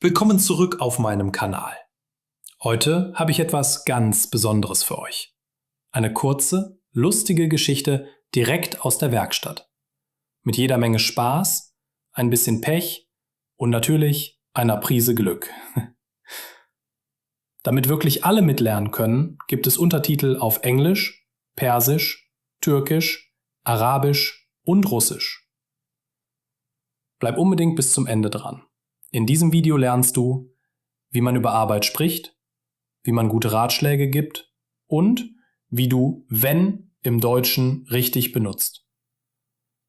Willkommen zurück auf meinem Kanal. Heute habe ich etwas ganz Besonderes für euch. Eine kurze, lustige Geschichte direkt aus der Werkstatt. Mit jeder Menge Spaß, ein bisschen Pech und natürlich einer Prise Glück. Damit wirklich alle mitlernen können, gibt es Untertitel auf Englisch, Persisch, Türkisch, Arabisch und Russisch. Bleib unbedingt bis zum Ende dran. In diesem Video lernst du, wie man über Arbeit spricht, wie man gute Ratschläge gibt und wie du wenn im Deutschen richtig benutzt.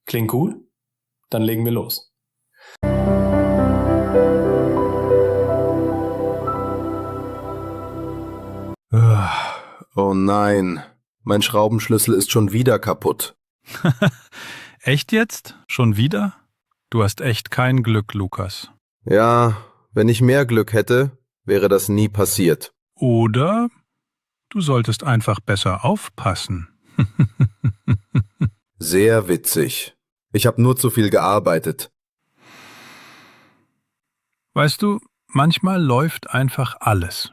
Klingt gut? Dann legen wir los. Oh nein, mein Schraubenschlüssel ist schon wieder kaputt. Echt jetzt? Schon wieder? Du hast echt kein Glück, Lukas. Ja, wenn ich mehr Glück hätte, wäre das nie passiert. Oder du solltest einfach besser aufpassen. Sehr witzig. Ich habe nur zu viel gearbeitet. Weißt du, manchmal läuft einfach alles.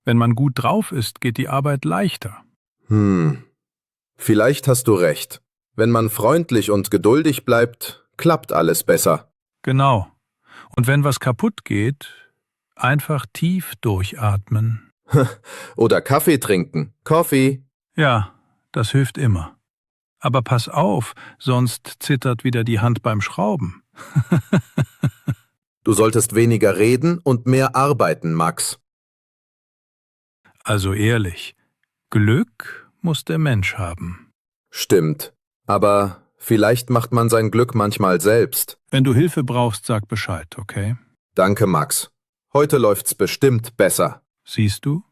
Wenn man gut drauf ist, geht die Arbeit leichter. Vielleicht hast du recht. Wenn man freundlich und geduldig bleibt, klappt alles besser. Genau. Und wenn was kaputt geht, einfach tief durchatmen. Oder Kaffee trinken. Coffee. Ja, das hilft immer. Aber pass auf, sonst zittert wieder die Hand beim Schrauben. Du solltest weniger reden und mehr arbeiten, Max. Also ehrlich, Glück muss der Mensch haben. Stimmt. Aber vielleicht macht man sein Glück manchmal selbst. Wenn du Hilfe brauchst, sag Bescheid, okay? Danke, Max. Heute läuft's bestimmt besser. Siehst du?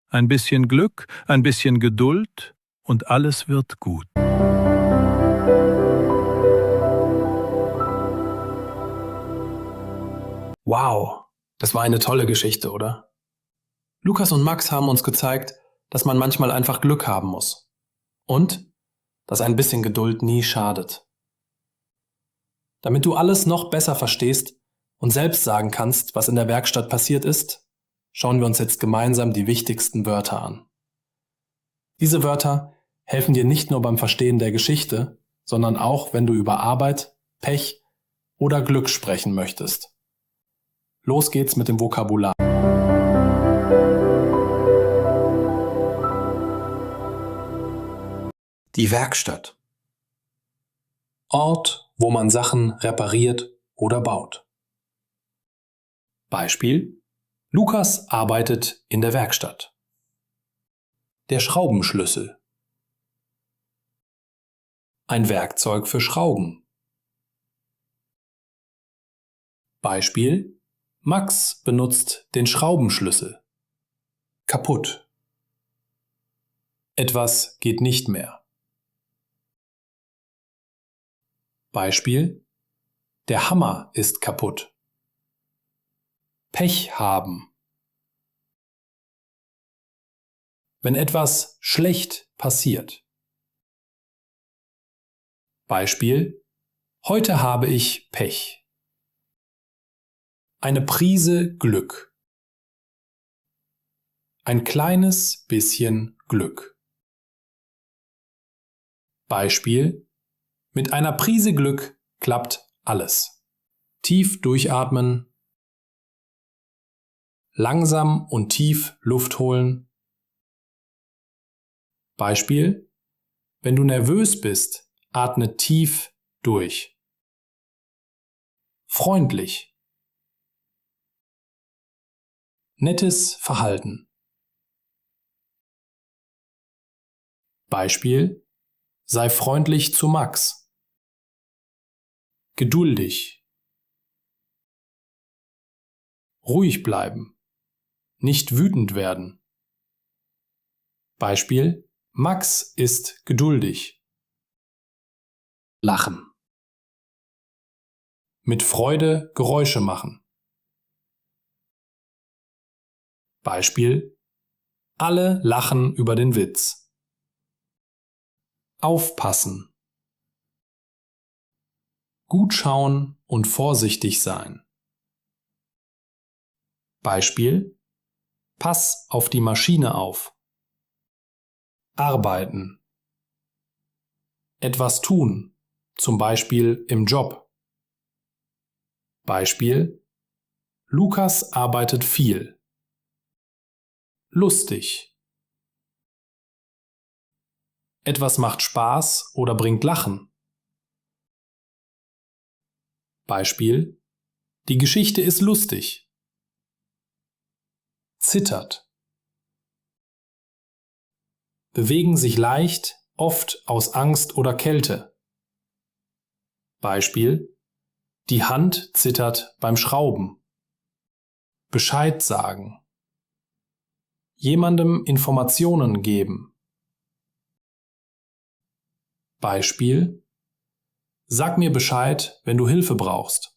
Ein bisschen Glück, ein bisschen Geduld und alles wird gut. Wow, das war eine tolle Geschichte, oder? Lukas und Max haben uns gezeigt, dass man manchmal einfach Glück haben muss. Und dass ein bisschen Geduld nie schadet. Damit du alles noch besser verstehst und selbst sagen kannst, was in der Werkstatt passiert ist, schauen wir uns jetzt gemeinsam die wichtigsten Wörter an. Diese Wörter helfen dir nicht nur beim Verstehen der Geschichte, sondern auch, wenn du über Arbeit, Pech oder Glück sprechen möchtest. Los geht's mit dem Vokabular. Die Werkstatt. Ort, wo man Sachen repariert oder baut. Beispiel: Lukas arbeitet in der Werkstatt. Der Schraubenschlüssel. Ein Werkzeug für Schrauben. Beispiel: Max benutzt den Schraubenschlüssel. Kaputt. Etwas geht nicht mehr. Beispiel: Der Hammer ist kaputt. Pech haben. Wenn etwas schlecht passiert. Beispiel: Heute habe ich Pech. Eine Prise Glück. Ein kleines bisschen Glück. Beispiel: Mit einer Prise Glück klappt alles. Tief durchatmen. Langsam und tief Luft holen. Beispiel: Wenn du nervös bist, atme tief durch. Freundlich. Nettes Verhalten. Beispiel: Sei freundlich zu Max. Geduldig. Ruhig bleiben. Nicht wütend werden. Beispiel: Max ist geduldig. Lachen. Mit Freude Geräusche machen. Beispiel: Alle lachen über den Witz. Aufpassen. Gut schauen und vorsichtig sein. Beispiel: Pass auf die Maschine auf. Arbeiten. Etwas tun, zum Beispiel im Job. Beispiel: Lukas arbeitet viel. Lustig. Etwas macht Spaß oder bringt Lachen. Beispiel: Die Geschichte ist lustig. Zittert. Bewegen sich leicht, oft aus Angst oder Kälte. Beispiel: Die Hand zittert beim Schrauben. Bescheid sagen. Jemandem Informationen geben. Beispiel: Sag mir Bescheid, wenn du Hilfe brauchst.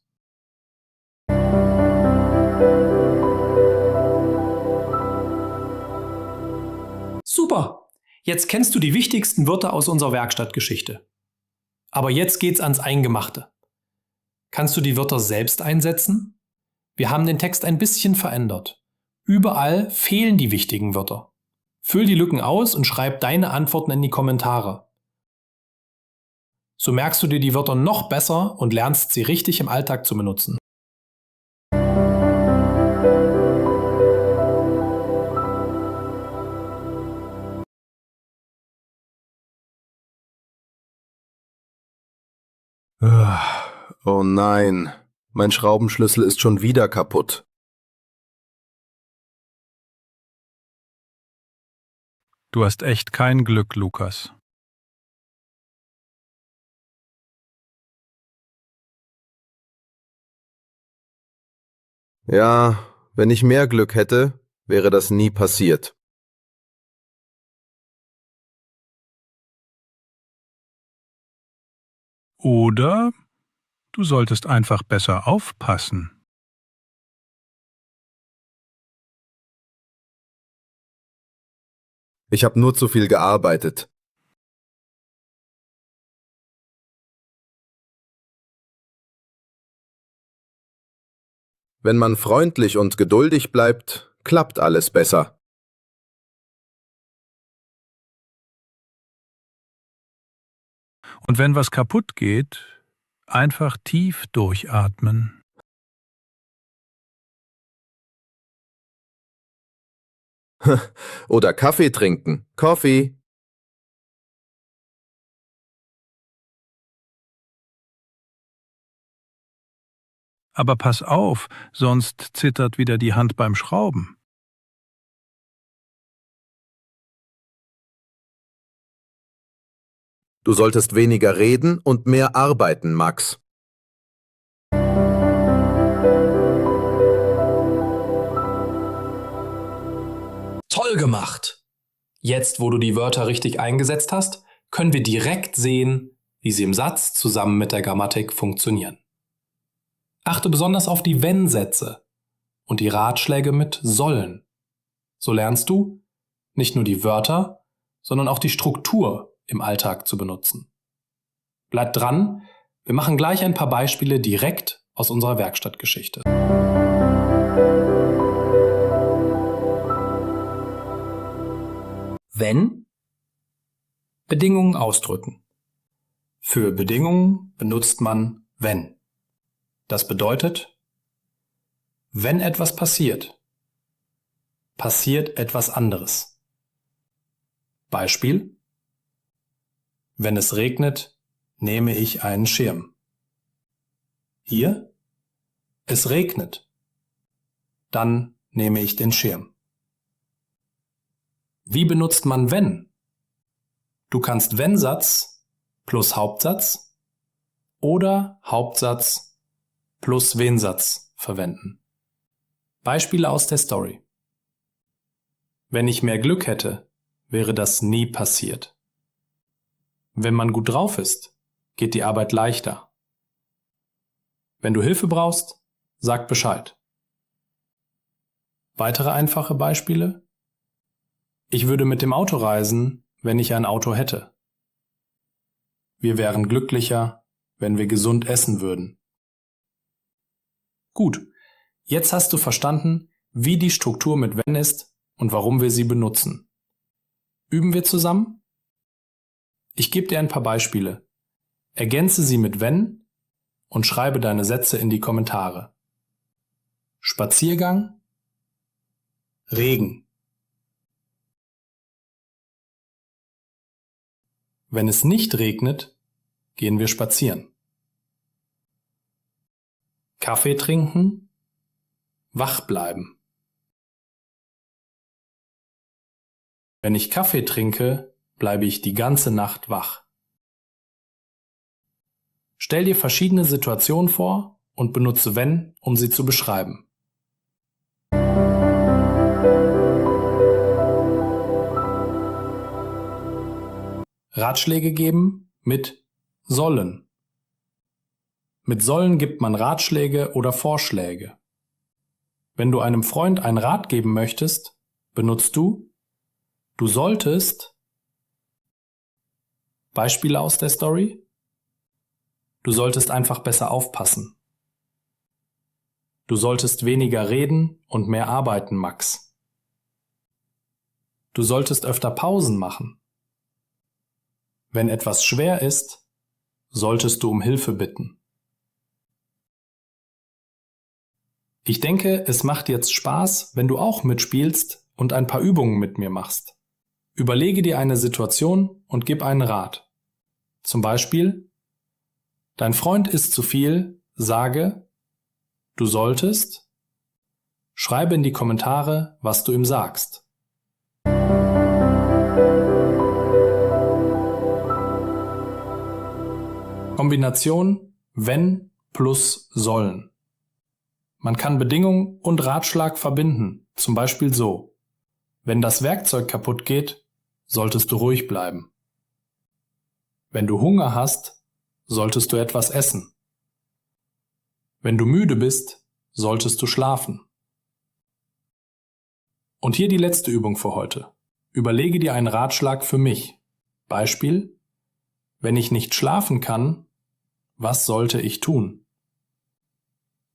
Super! Jetzt kennst du die wichtigsten Wörter aus unserer Werkstattgeschichte. Aber jetzt geht's ans Eingemachte. Kannst du die Wörter selbst einsetzen? Wir haben den Text ein bisschen verändert. Überall fehlen die wichtigen Wörter. Füll die Lücken aus und schreib deine Antworten in die Kommentare. So merkst du dir die Wörter noch besser und lernst sie richtig im Alltag zu benutzen. Oh nein, mein Schraubenschlüssel ist schon wieder kaputt. Du hast echt kein Glück, Lukas. Ja, wenn ich mehr Glück hätte, wäre das nie passiert. Oder du solltest einfach besser aufpassen. Ich habe nur zu viel gearbeitet. Wenn man freundlich und geduldig bleibt, klappt alles besser. Und wenn was kaputt geht, einfach tief durchatmen. Oder Kaffee trinken. Coffee. Aber pass auf, sonst zittert wieder die Hand beim Schrauben. Du solltest weniger reden und mehr arbeiten, Max. Toll gemacht! Jetzt, wo du die Wörter richtig eingesetzt hast, können wir direkt sehen, wie sie im Satz zusammen mit der Grammatik funktionieren. Achte besonders auf die Wenn-Sätze und die Ratschläge mit sollen. So lernst du, nicht nur die Wörter, sondern auch die Struktur im Alltag zu benutzen. Bleib dran, wir machen gleich ein paar Beispiele direkt aus unserer Werkstattgeschichte. Wenn? Bedingungen ausdrücken. Für Bedingungen benutzt man wenn. Das bedeutet, wenn etwas passiert, passiert etwas anderes. Beispiel: Wenn es regnet, nehme ich einen Schirm. Hier: Es regnet. Dann nehme ich den Schirm. Wie benutzt man wenn? Du kannst Wenn-Satz plus Hauptsatz oder Hauptsatz plus Wenn-Satz verwenden. Beispiele aus der Story. Wenn ich mehr Glück hätte, wäre das nie passiert. Wenn man gut drauf ist, geht die Arbeit leichter. Wenn du Hilfe brauchst, sag Bescheid. Weitere einfache Beispiele? Ich würde mit dem Auto reisen, wenn ich ein Auto hätte. Wir wären glücklicher, wenn wir gesund essen würden. Gut, jetzt hast du verstanden, wie die Struktur mit wenn ist und warum wir sie benutzen. Üben wir zusammen? Ich gebe dir ein paar Beispiele. Ergänze sie mit wenn und schreibe deine Sätze in die Kommentare. Spaziergang, Regen. Wenn es nicht regnet, gehen wir spazieren. Kaffee trinken, wach bleiben. Wenn ich Kaffee trinke, bleibe ich die ganze Nacht wach. Stell dir verschiedene Situationen vor und benutze wenn, um sie zu beschreiben. Ratschläge geben mit sollen. Mit sollen gibt man Ratschläge oder Vorschläge. Wenn du einem Freund einen Rat geben möchtest, benutzt du solltest. Beispiele aus der Story? Du solltest einfach besser aufpassen. Du solltest weniger reden und mehr arbeiten, Max. Du solltest öfter Pausen machen. Wenn etwas schwer ist, solltest du um Hilfe bitten. Ich denke, es macht jetzt Spaß, wenn du auch mitspielst und ein paar Übungen mit mir machst. Überlege dir eine Situation und gib einen Rat. Zum Beispiel: Dein Freund isst zu viel, sage, du solltest. Schreibe in die Kommentare, was du ihm sagst. Kombination wenn plus sollen. Man kann Bedingung und Ratschlag verbinden, zum Beispiel so: Wenn das Werkzeug kaputt geht, solltest du ruhig bleiben. Wenn du Hunger hast, solltest du etwas essen. Wenn du müde bist, solltest du schlafen. Und hier die letzte Übung für heute. Überlege dir einen Ratschlag für mich. Beispiel: Wenn ich nicht schlafen kann, was sollte ich tun?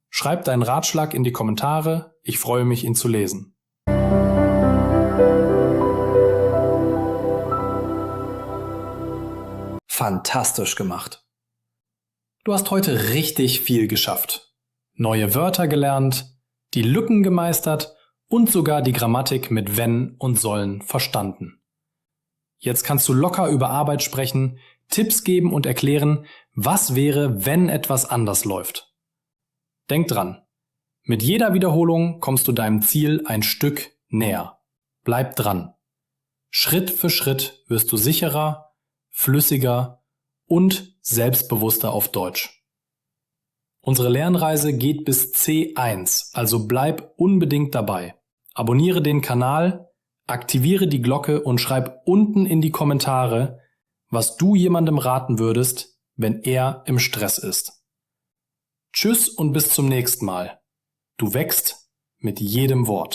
Schreib deinen Ratschlag in die Kommentare, ich freue mich, ihn zu lesen. Fantastisch gemacht. Du hast heute richtig viel geschafft. Neue Wörter gelernt, die Lücken gemeistert und sogar die Grammatik mit wenn und sollen verstanden. Jetzt kannst du locker über Arbeit sprechen, Tipps geben und erklären, was wäre, wenn etwas anders läuft. Denk dran, mit jeder Wiederholung kommst du deinem Ziel ein Stück näher. Bleib dran. Schritt für Schritt wirst du sicherer, flüssiger und selbstbewusster auf Deutsch. Unsere Lernreise geht bis C1, also bleib unbedingt dabei. Abonniere den Kanal, aktiviere die Glocke und schreib unten in die Kommentare, was du jemandem raten würdest, wenn er im Stress ist. Tschüss und bis zum nächsten Mal. Du wächst mit jedem Wort.